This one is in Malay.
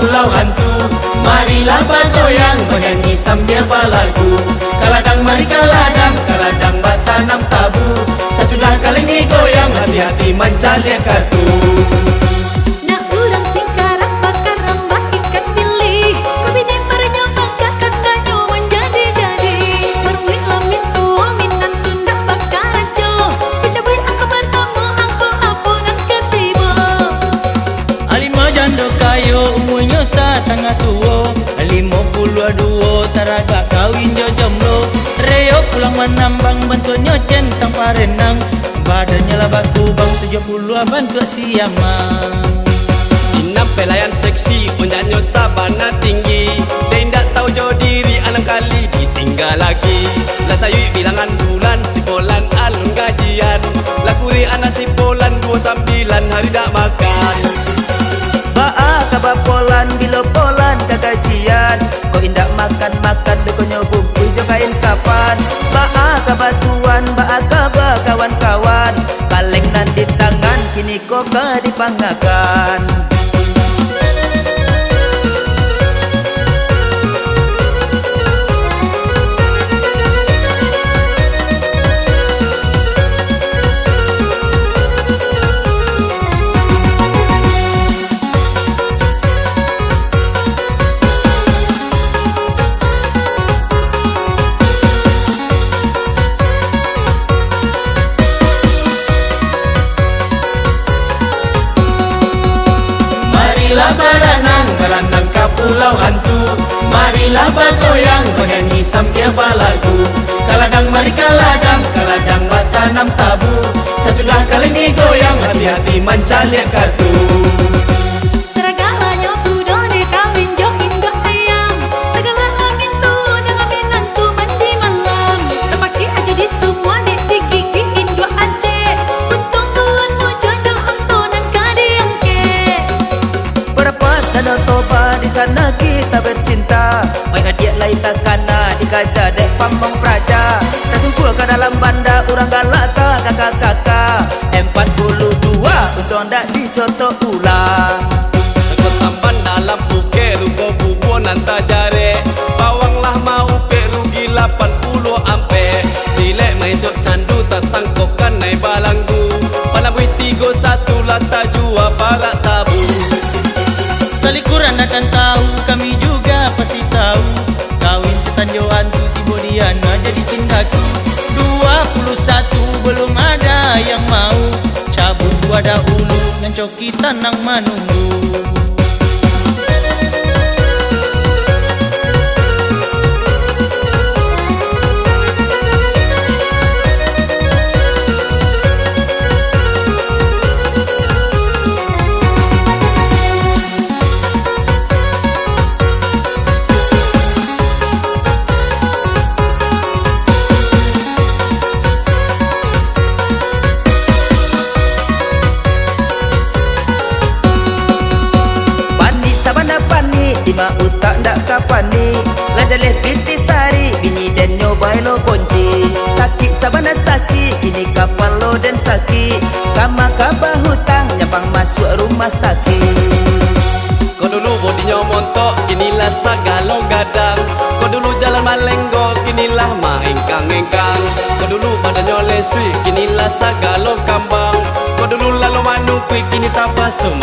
pulau hantu. Marilah bergoyang menyanyi sambil berlagu. Kaladang mari kaladang, kaladang bertanam tabu. Sesudah kali ini goyang, hati-hati mencalir kartu. Nak urang singkarak bakar rambah ikat pilih. Kabini parenya banggakan ganyo menjadi-jadi. Perwik lamin tua minan tunda bakar aja. Kecabui angka pertama angka apunan ketiba. Alima jando kayo umurnya setengah tua. 52 taraga kawin jo jomblo. Reo pulang menambang bentuknya centang parenang. Badannya lah batu bang 70 bantu siamang. Inam pelayan seksi penyanyi sabana tinggi. Dia tidak tahu jauh diri 6 kali ditinggal lagi. Lah sayu bilangan bulan si polan alun gajian. Lakuri anak si polan 29 hari tak makan. Baa kabar polan bila polan kagajian. Kau indak makan-makan dekonyo bumbu jo kain kapan. Baa kabar tuan, baa kabar kawan-kawan. Kaleng nan di tangan kini kau dipangakan. Marilah berenang ke pulau hantu. Marilah bergoyang menyanyi sambil berlagu. Kaladang mari kaladang, kaladang bertanam tabu. Sesudah kali ini goyang, hati-hati mencalir kartu. Teragalanyo tudo de kawin jo indok ayam. Tegalah lamin tu dengan minantu mandi malam. Terpaki aja di semua de digigi indok Aceh. Untung tuan mu jojo ampunan kadiang ke. Berapa danau Toba di sana kita bercinta. Mai hadiah lai takana dikaja dek pamong praja. Tersungkul ke dalam banda urang galak ta kakak-kakak. 42 untuk ndak dicontoh ulang. Tekut tampan dalam buke rugo bubur nanta jare. Bawanglah mau pe rugi 80 ampe. Silek maisuk candu tatangkokan naik balanggu. Palabui 31 lata jua barak tabu. Salikuran akan tahu, kami juga pasti tahu. Kawin setanjoan tu tiba Diana jadi cintaku. 21 belum ada yang mau. Cabut dua dahulu, ngancok kita nang menunggu. Lima utak ndak kapani. Lajaleh binti sari bini dan nyobai lo ponci. Sakit sabana sakit ini kapal lo dan sakit. Kama kabah hutang nyapang masuk rumah sakit. Kau dulu bodinya montok, kinilah sagalo gadang. Kau dulu jalan malenggo, kinilah maengkang-engkang. Kau dulu badannya lesui, kinilah sagalo kambang. Kau dulu lalu manukui, kini tak pasum